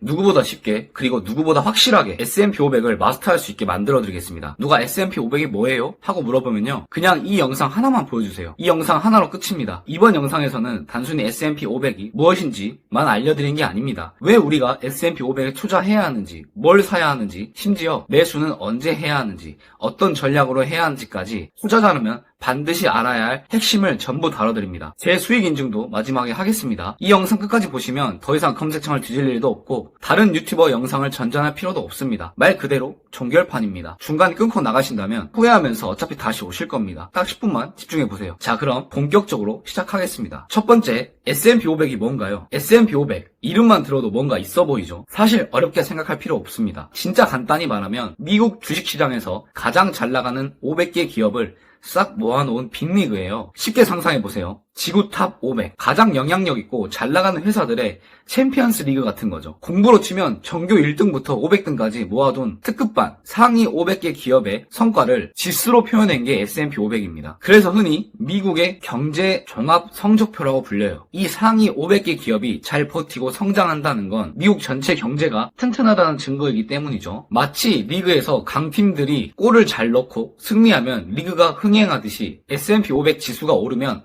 누구보다 쉽게 그리고 누구보다 확실하게 S&P 500을 마스터할 수 있게 만들어 드리겠습니다. 누가 S&P 500이 뭐예요? 하고 물어보면요, 그냥 이 영상 하나만 보여주세요. 이 영상 하나로 끝입니다. 이번 영상에서는 단순히 S&P 500이 무엇인지만 알려드린 게 아닙니다. 왜 우리가 S&P 500에 투자해야 하는지, 뭘 사야 하는지, 심지어 매수는 언제 해야 하는지, 어떤 전략으로 해야 하는지까지 투자자라면 반드시 알아야 할 핵심을 전부 다뤄드립니다. 제 수익 인증도 마지막에 하겠습니다. 이 영상 끝까지 보시면 더 이상 검색창을 뒤질 일도 없고 다른 유튜버 영상을 전전할 필요도 없습니다. 말 그대로 종결판입니다. 중간에 끊고 나가신다면 후회하면서 어차피 다시 오실 겁니다. 딱 10분만 집중해보세요. 자, 그럼 본격적으로 시작하겠습니다. 첫 번째, S&P 500이 뭔가요? S&P 500 이름만 들어도 뭔가 있어 보이죠? 사실 어렵게 생각할 필요 없습니다. 진짜 간단히 말하면 미국 주식시장에서 가장 잘 나가는 500개 기업을 싹 모아놓은 빅리그예요. 쉽게 상상해보세요. 지구 탑 500, 가장 영향력 있고 잘 나가는 회사들의 챔피언스 리그 같은 거죠. 공부로 치면 전교 1등부터 500등까지 모아둔 특급반 상위 500개 기업의 성과를 지수로 표현한 게 S&P 500입니다. 그래서 흔히 미국의 경제 종합 성적표라고 불려요. 이 상위 500개 기업이 잘 버티고 성장한다는 건 미국 전체 경제가 튼튼하다는 증거이기 때문이죠. 마치 리그에서 강팀들이 골을 잘 넣고 승리하면 리그가 흥행하듯이 S&P 500 지수가 오르면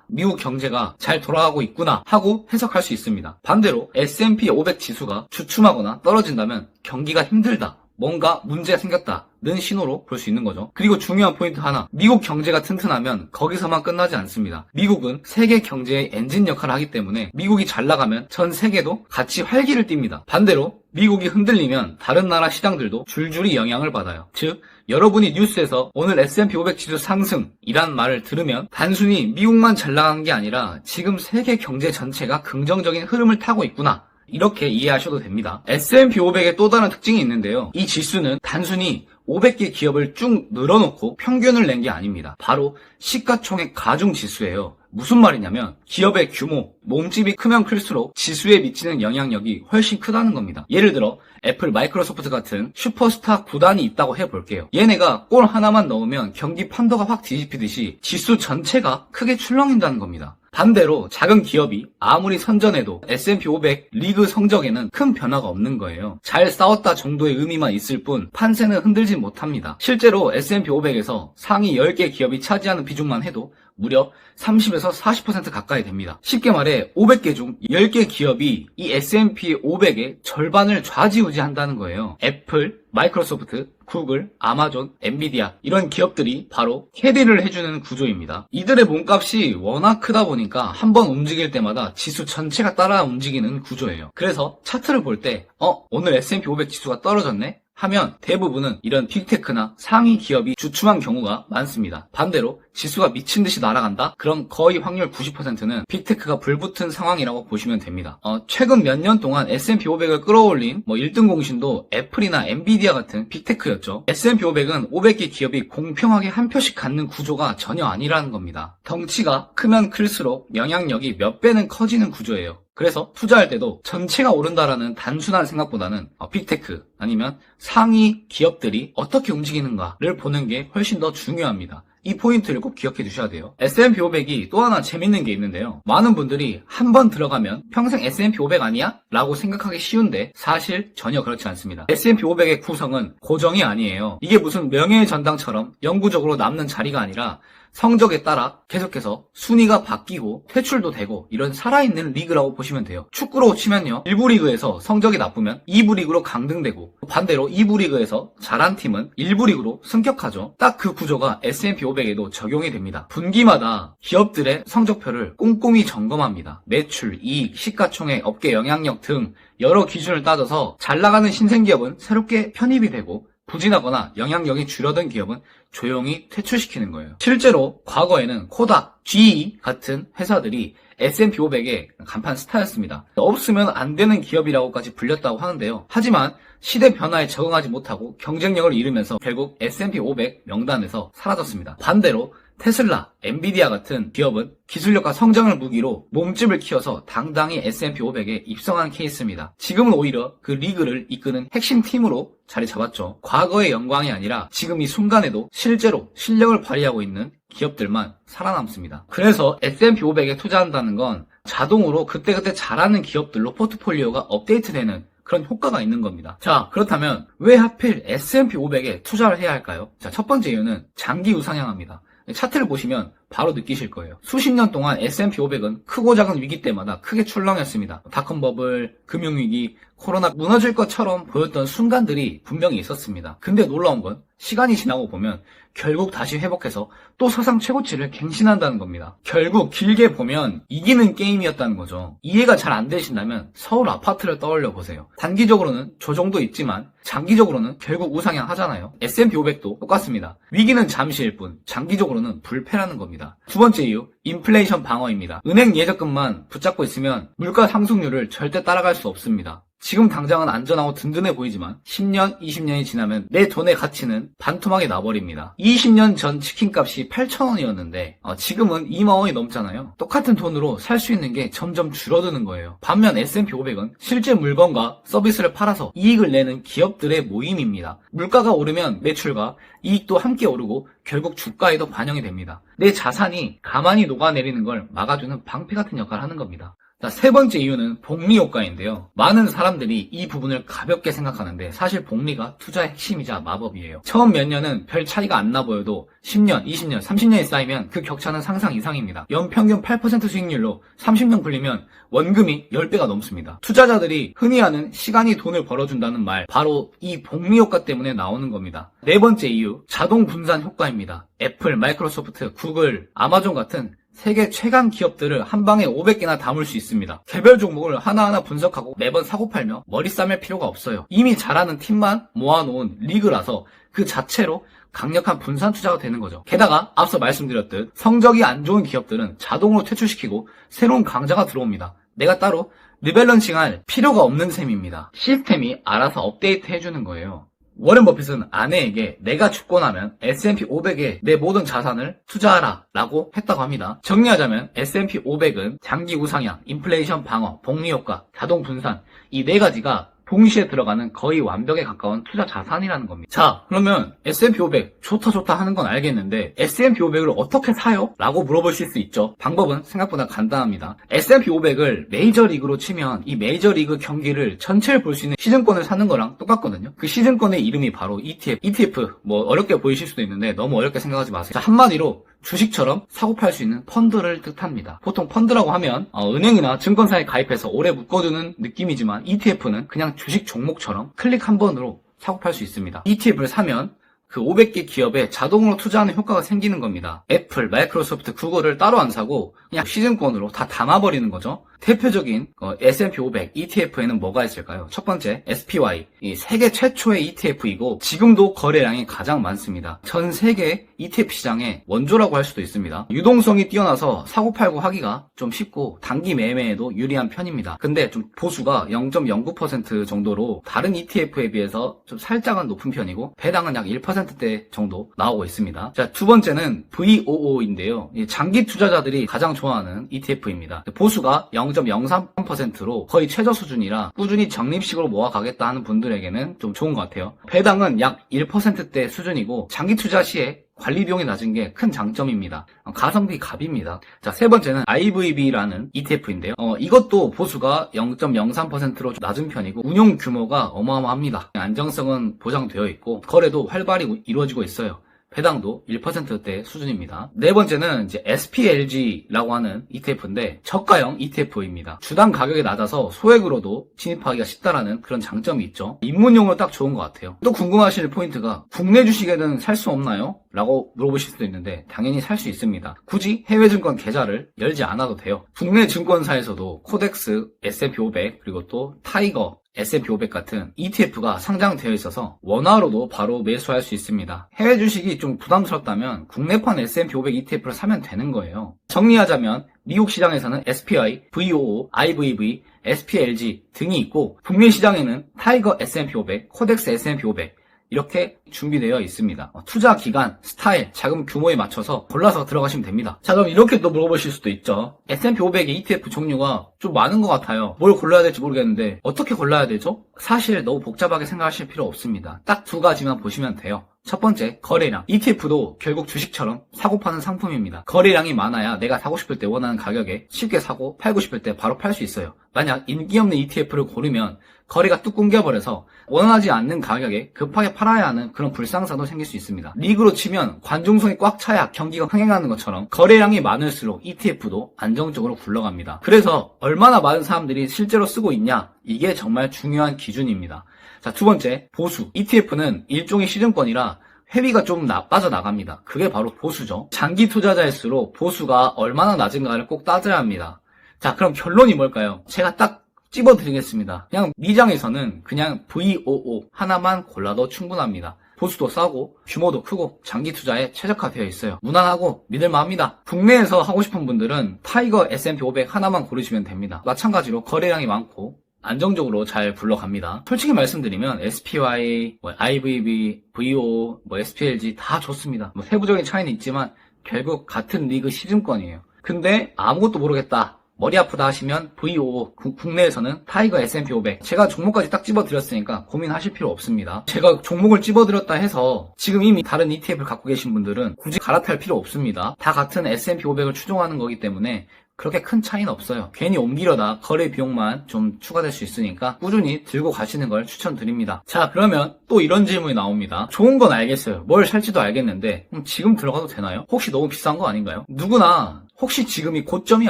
미국 경제가 잘 돌아가고 있구나 하고 해석할 수 있습니다. 반대로 S&P 500 지수가 주춤하거나 떨어진다면 경기가 힘들다, 뭔가 문제가 생겼다는 신호로 볼 수 있는 거죠. 그리고 중요한 포인트 하나, 미국 경제가 튼튼하면 거기서만 끝나지 않습니다. 미국은 세계 경제의 엔진 역할을 하기 때문에 미국이 잘 나가면 전 세계도 같이 활기를 띱니다. 반대로 미국이 흔들리면 다른 나라 시장들도 줄줄이 영향을 받아요. 즉, 여러분이 뉴스에서 오늘 S&P 500 지수 상승이란 말을 들으면 단순히 미국만 잘 나가는 게 아니라 지금 세계 경제 전체가 긍정적인 흐름을 타고 있구나, 이렇게 이해하셔도 됩니다. S&P 500의 또 다른 특징이 있는데요. 이 지수는 단순히 500개 기업을 쭉 늘어놓고 평균을 낸 게 아닙니다. 바로 시가총액 가중 지수예요. 무슨 말이냐면 기업의 규모, 몸집이 크면 클수록 지수에 미치는 영향력이 훨씬 크다는 겁니다. 예를 들어 애플, 마이크로소프트 같은 슈퍼스타 구단이 있다고 해볼게요. 얘네가 골 하나만 넣으면 경기 판도가 확 뒤집히듯이 지수 전체가 크게 출렁인다는 겁니다. 반대로 작은 기업이 아무리 선전해도 S&P 500 리그 성적에는 큰 변화가 없는 거예요. 잘 싸웠다 정도의 의미만 있을 뿐 판세는 흔들진 못합니다. 실제로 S&P 500에서 상위 10개 기업이 차지하는 비중만 해도 무려 30에서 40% 가까이 됩니다. 쉽게 말해 500개 중 10개 기업이 이 S&P 500의 절반을 좌지우지한다는 거예요. 애플, 마이크로소프트, 구글, 아마존, 엔비디아 이런 기업들이 바로 캐리를 해주는 구조입니다. 이들의 몸값이 워낙 크다 보니까 한번 움직일 때마다 지수 전체가 따라 움직이는 구조예요. 그래서 차트를 볼 때 오늘 S&P 500 지수가 떨어졌네? 하면 대부분은 이런 빅테크나 상위 기업이 주춤한 경우가 많습니다. 반대로 지수가 미친 듯이 날아간다? 그럼 거의 확률 90%는 빅테크가 불붙은 상황이라고 보시면 됩니다. 최근 몇 년 동안 S&P 500을 끌어올린 1등 공신도 애플이나 엔비디아 같은 빅테크였죠. S&P 500은 500개 기업이 공평하게 한 표씩 갖는 구조가 전혀 아니라는 겁니다. 덩치가 크면 클수록 영향력이 몇 배는 커지는 구조예요. 그래서 투자할 때도 전체가 오른다라는 단순한 생각보다는 빅테크 아니면 상위 기업들이 어떻게 움직이는가를 보는 게 훨씬 더 중요합니다. 이 포인트를 꼭 기억해 두셔야 돼요. S&P 500이 또 하나 재밌는 게 있는데요. 많은 분들이 한 번 들어가면 평생 S&P 500 아니야? 라고 생각하기 쉬운데 사실 전혀 그렇지 않습니다. S&P 500의 구성은 고정이 아니에요. 이게 무슨 명예의 전당처럼 영구적으로 남는 자리가 아니라 성적에 따라 계속해서 순위가 바뀌고 퇴출도 되고 이런 살아있는 리그라고 보시면 돼요. 축구로 치면요, 1부 리그에서 성적이 나쁘면 2부 리그로 강등되고 반대로 2부 리그에서 잘한 팀은 1부 리그로 승격하죠. 딱 그 구조가 S&P 500에도 적용이 됩니다. 분기마다 기업들의 성적표를 꼼꼼히 점검합니다. 매출, 이익, 시가총액, 업계 영향력 등 여러 기준을 따져서 잘 나가는 신생기업은 새롭게 편입이 되고 부진하거나 영향력이 줄어든 기업은 조용히 퇴출시키는 거예요. 실제로 과거에는 코닥, GE 같은 회사들이 S&P 500의 간판 스타였습니다. 없으면 안 되는 기업이라고까지 불렸다고 하는데요. 하지만 시대 변화에 적응하지 못하고 경쟁력을 잃으면서 결국 S&P 500 명단에서 사라졌습니다. 반대로 테슬라, 엔비디아 같은 기업은 기술력과 성장을 무기로 몸집을 키워서 당당히 S&P 500에 입성한 케이스입니다. 지금은 오히려 그 리그를 이끄는 핵심 팀으로 자리 잡았죠. 과거의 영광이 아니라 지금 이 순간에도 실제로 실력을 발휘하고 있는 기업들만 살아남습니다. 그래서 S&P 500에 투자한다는 건 자동으로 그때그때 잘하는 기업들로 포트폴리오가 업데이트되는 그런 효과가 있는 겁니다. 자, 그렇다면 왜 하필 S&P 500에 투자를 해야 할까요? 자, 첫 번째 이유는 장기 우상향합니다. 차트를 보시면 바로 느끼실 거예요. 수십 년 동안 S&P 500은 크고 작은 위기 때마다 크게 출렁였습니다. 닷컴 버블, 금융위기, 코로나 무너질 것처럼 보였던 순간들이 분명히 있었습니다. 근데 놀라운 건 시간이 지나고 보면 결국 다시 회복해서 또 사상 최고치를 갱신한다는 겁니다. 결국 길게 보면 이기는 게임이었다는 거죠. 이해가 잘 안 되신다면 서울 아파트를 떠올려 보세요. 단기적으로는 조정도 있지만 장기적으로는 결국 우상향 하잖아요. S&P 500도 똑같습니다. 위기는 잠시일 뿐 장기적으로는 불패라는 겁니다. 두 번째 이유, 인플레이션 방어입니다. 은행 예적금만 붙잡고 있으면 물가 상승률을 절대 따라갈 수 없습니다. 지금 당장은 안전하고 든든해 보이지만 10년, 20년이 지나면 내 돈의 가치는 반토막이 나버립니다. 20년 전 치킨값이 8,000원이었는데 지금은 2만 원이 넘잖아요. 똑같은 돈으로 살 수 있는 게 점점 줄어드는 거예요. 반면 S&P 500은 실제 물건과 서비스를 팔아서 이익을 내는 기업들의 모임입니다. 물가가 오르면 매출과 이익도 함께 오르고 결국 주가에도 반영이 됩니다. 내 자산이 가만히 녹아내리는 걸 막아주는 방패 같은 역할을 하는 겁니다. 자, 세 번째 이유는 복리 효과인데요. 많은 사람들이 이 부분을 가볍게 생각하는데 사실 복리가 투자의 핵심이자 마법이에요. 처음 몇 년은 별 차이가 안 나 보여도 10년, 20년, 30년이 쌓이면 그 격차는 상상 이상입니다. 연평균 8% 수익률로 30년 굴리면 원금이 10배가 넘습니다. 투자자들이 흔히 하는 시간이 돈을 벌어준다는 말, 바로 이 복리 효과 때문에 나오는 겁니다. 네 번째 이유, 자동 분산 효과입니다. 애플, 마이크로소프트, 구글, 아마존 같은 세계 최강 기업들을 한 방에 500개나 담을 수 있습니다. 개별 종목을 하나하나 분석하고 매번 사고팔며 머리 싸맬 필요가 없어요. 이미 잘하는 팀만 모아놓은 리그라서 그 자체로 강력한 분산 투자가 되는 거죠. 게다가 앞서 말씀드렸듯 성적이 안 좋은 기업들은 자동으로 퇴출시키고 새로운 강자가 들어옵니다. 내가 따로 리밸런싱할 필요가 없는 셈입니다. 시스템이 알아서 업데이트 해주는 거예요. 워렌 버핏은 아내에게 내가 죽고 나면 S&P 500에 내 모든 자산을 투자하라 라고 했다고 합니다. 정리하자면 S&P 500은 장기 우상향, 인플레이션 방어, 복리 효과, 자동 분산 이 네 가지가 동시에 들어가는 거의 완벽에 가까운 투자 자산이라는 겁니다. 자, 그러면 S&P 500 좋다 하는 건 알겠는데 S&P 500을 어떻게 사요? 라고 물어보실 수 있죠. 방법은 생각보다 간단합니다. S&P 500을 메이저리그로 치면 이 메이저리그 경기를 전체를 볼 수 있는 시즌권을 사는 거랑 똑같거든요. 그 시즌권의 이름이 바로 ETF. ETF 뭐 어렵게 보이실 수도 있는데 너무 어렵게 생각하지 마세요. 자, 한마디로 주식처럼 사고 팔 수 있는 펀드를 뜻합니다. 보통 펀드라고 하면 은행이나 증권사에 가입해서 오래 묶어두는 느낌이지만 ETF는 그냥 주식 종목처럼 클릭 한 번으로 사고 팔 수 있습니다. ETF를 사면 그 500개 기업에 자동으로 투자하는 효과가 생기는 겁니다. 애플, 마이크로소프트, 구글을 따로 안 사고 그냥 시즌권으로 다 담아버리는 거죠. 대표적인 S&P 500 ETF에는 뭐가 있을까요? 첫 번째, SPY. 이 세계 최초의 ETF이고 지금도 거래량이 가장 많습니다. 전 세계 ETF 시장의 원조라고 할 수도 있습니다. 유동성이 뛰어나서 사고팔고 하기가 좀 쉽고 단기 매매에도 유리한 편입니다. 근데 좀 보수가 0.09% 정도로 다른 ETF에 비해서 좀 살짝은 높은 편이고 배당은 약 1%대 정도 나오고 있습니다. 자, 두 번째는 VOO인데요. 장기 투자자들이 가장 좋아하는 ETF입니다. 보수가 0.03%로 거의 최저 수준이라 꾸준히 적립식으로 모아가겠다 하는 분들에게는 좀 좋은 것 같아요. 배당은 약 1%대 수준이고 장기 투자 시에 관리 비용이 낮은 게 큰 장점입니다. 가성비 갑입니다. 자, 세 번째는 IVB라는 ETF인데요. 이것도 보수가 0.03%로 낮은 편이고 운용 규모가 어마어마합니다. 안정성은 보장되어 있고 거래도 활발히 이루어지고 있어요. 배당도 1%대 수준입니다. 네 번째는 이제 SPLG라고 하는 ETF인데 저가형 ETF입니다. 주당 가격이 낮아서 소액으로도 진입하기가 쉽다라는 그런 장점이 있죠. 입문용으로 딱 좋은 것 같아요. 또 궁금하실 포인트가 국내 주식에는 살 수 없나요? 라고 물어보실 수도 있는데 당연히 살 수 있습니다. 굳이 해외 증권 계좌를 열지 않아도 돼요. 국내 증권사에서도 코덱스, S&P 500 그리고 또 타이거 S&P 500 같은 ETF가 상장되어 있어서 원화로도 바로 매수할 수 있습니다. 해외 주식이 좀 부담스럽다면 국내판 S&P 500 ETF를 사면 되는 거예요. 정리하자면 미국 시장에서는 SPY, VOO, IVV, SPLG 등이 있고 북미 시장에는 타이거 S&P 500, 코덱스 S&P 500 이렇게 준비되어 있습니다. 투자 기간, 스타일, 자금 규모에 맞춰서 골라서 들어가시면 됩니다. 자, 그럼 이렇게 또 물어보실 수도 있죠. S&P 500의 ETF 종류가 좀 많은 것 같아요. 뭘 골라야 될지 모르겠는데 어떻게 골라야 되죠? 사실 너무 복잡하게 생각하실 필요 없습니다. 딱 두 가지만 보시면 돼요. 첫 번째, 거래량. ETF도 결국 주식처럼 사고 파는 상품입니다. 거래량이 많아야 내가 사고 싶을 때 원하는 가격에 쉽게 사고 팔고 싶을 때 바로 팔 수 있어요. 만약 인기 없는 ETF를 고르면 거래가 뚝 끊겨버려서 원하지 않는 가격에 급하게 팔아야 하는 그런 불상사도 생길 수 있습니다. 리그로 치면 관중석이 꽉 차야 경기가 흥행하는 것처럼 거래량이 많을수록 ETF도 안정적으로 굴러갑니다. 그래서 얼마나 많은 사람들이 실제로 쓰고 있냐, 이게 정말 중요한 기준입니다. 자, 두 번째, 보수. ETF는 일종의 시중권이라 회비가 좀 빠져나갑니다. 그게 바로 보수죠. 장기 투자자일수록 보수가 얼마나 낮은가를 꼭 따져야 합니다. 자, 그럼 결론이 뭘까요? 제가 딱 찝어드리겠습니다. 그냥 미장에서는 그냥 VOO 하나만 골라도 충분합니다. 보수도 싸고 규모도 크고 장기 투자에 최적화되어 있어요. 무난하고 믿을만합니다. 국내에서 하고 싶은 분들은 타이거 S&P 500 하나만 고르시면 됩니다. 마찬가지로 거래량이 많고 안정적으로 잘 굴러갑니다. 솔직히 말씀드리면 SPY, IVB, VO, SPLG 다 좋습니다. 세부적인 차이는 있지만 결국 같은 리그 시즌권이에요. 근데 아무것도 모르겠다, 머리 아프다 하시면 VO, 국내에서는 타이거 S&P 500. 제가 종목까지 딱 집어드렸으니까 고민하실 필요 없습니다. 제가 종목을 집어드렸다 해서 지금 이미 다른 ETF를 갖고 계신 분들은 굳이 갈아탈 필요 없습니다. 다 같은 S&P 500을 추종하는 거기 때문에 그렇게 큰 차이는 없어요. 괜히 옮기려다 거래 비용만 좀 추가될 수 있으니까 꾸준히 들고 가시는 걸 추천드립니다. 자, 그러면 또 이런 질문이 나옵니다. 좋은 건 알겠어요. 뭘 살지도 알겠는데 지금 들어가도 되나요? 혹시 너무 비싼 거 아닌가요? 누구나 혹시 지금이 고점이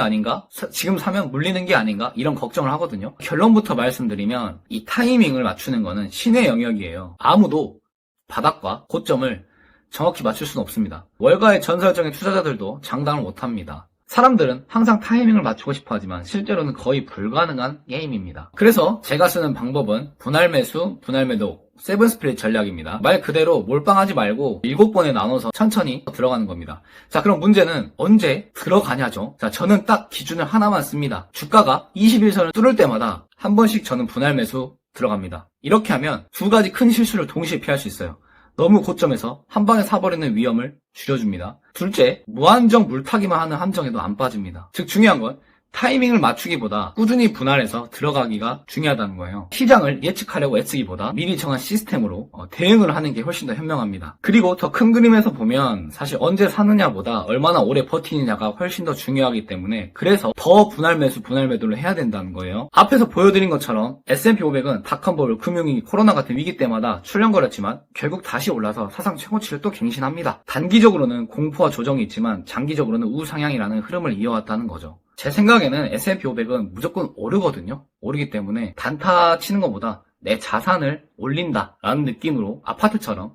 아닌가? 지금 사면 물리는 게 아닌가? 이런 걱정을 하거든요. 결론부터 말씀드리면 이 타이밍을 맞추는 거는 신의 영역이에요. 아무도 바닥과 고점을 정확히 맞출 수는 없습니다. 월가의 전설적인 투자자들도 장담을 못합니다. 사람들은 항상 타이밍을 맞추고 싶어 하지만 실제로는 거의 불가능한 게임입니다. 그래서 제가 쓰는 방법은 분할 매수, 분할 매도, 세븐 스플릿 전략입니다. 말 그대로 몰빵하지 말고 7번에 나눠서 천천히 들어가는 겁니다. 자, 그럼 문제는 언제 들어가냐죠. 자, 저는 딱 기준을 하나만 씁니다. 주가가 21선을 뚫을 때마다 한 번씩 저는 분할 매수 들어갑니다. 이렇게 하면 두 가지 큰 실수를 동시에 피할 수 있어요. 너무 고점에서 한 방에 사버리는 위험을 줄여줍니다. 둘째, 무한정 물타기만 하는 함정에도 안 빠집니다. 즉 중요한 건 타이밍을 맞추기보다 꾸준히 분할해서 들어가기가 중요하다는 거예요. 시장을 예측하려고 애쓰기보다 미리 정한 시스템으로 대응을 하는 게 훨씬 더 현명합니다. 그리고 더 큰 그림에서 보면 사실 언제 사느냐보다 얼마나 오래 버티느냐가 훨씬 더 중요하기 때문에 그래서 더 분할 매수, 분할 매도를 해야 된다는 거예요. 앞에서 보여드린 것처럼 S&P 500은 닷컴버블, 금융위기, 코로나 같은 위기 때마다 출렁거렸지만 결국 다시 올라서 사상 최고치를 또 갱신합니다. 단기적으로는 공포와 조정이 있지만 장기적으로는 우상향이라는 흐름을 이어왔다는 거죠. 제 생각에는 S&P 500은 무조건 오르거든요. 오르기 때문에 단타 치는 것보다 내 자산을 올린다라는 느낌으로 아파트처럼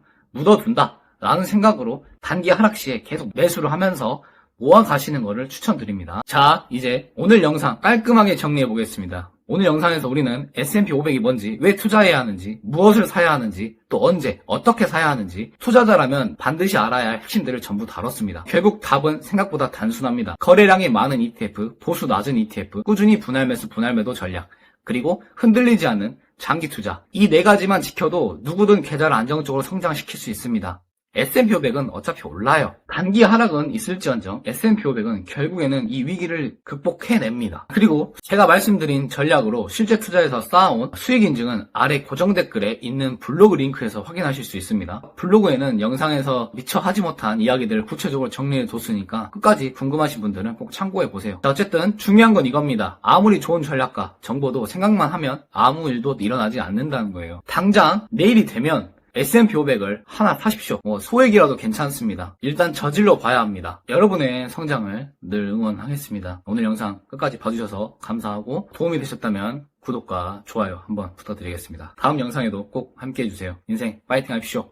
묻어둔다라는 생각으로 단기 하락 시에 계속 매수를 하면서 모아 가시는 것을 추천드립니다. 자, 이제 오늘 영상 깔끔하게 정리해 보겠습니다. 오늘 영상에서 우리는 S&P 500이 뭔지, 왜 투자해야 하는지, 무엇을 사야 하는지, 또 언제, 어떻게 사야 하는지 투자자라면 반드시 알아야 할 핵심들을 전부 다뤘습니다. 결국 답은 생각보다 단순합니다. 거래량이 많은 ETF, 보수 낮은 ETF, 꾸준히 분할 매수, 분할 매도 전략, 그리고 흔들리지 않는 장기 투자. 이 네 가지만 지켜도 누구든 계좌를 안정적으로 성장시킬 수 있습니다. S&P 500은 어차피 올라요. 단기 하락은 있을지언정 S&P 500은 결국에는 이 위기를 극복해냅니다. 그리고 제가 말씀드린 전략으로 실제 투자에서 쌓아온 수익 인증은 아래 고정 댓글에 있는 블로그 링크에서 확인하실 수 있습니다. 블로그에는 영상에서 미처 하지 못한 이야기들을 구체적으로 정리해뒀으니까 끝까지 궁금하신 분들은 꼭 참고해보세요. 자, 어쨌든 중요한 건 이겁니다. 아무리 좋은 전략과 정보도 생각만 하면 아무 일도 일어나지 않는다는 거예요. 당장 내일이 되면 S&P 500을 하나 사십시오. 소액이라도 괜찮습니다. 일단 저질러 봐야 합니다. 여러분의 성장을 늘 응원하겠습니다. 오늘 영상 끝까지 봐주셔서 감사하고 도움이 되셨다면 구독과 좋아요 한번 부탁드리겠습니다. 다음 영상에도 꼭 함께 해주세요. 인생 파이팅 하십시오.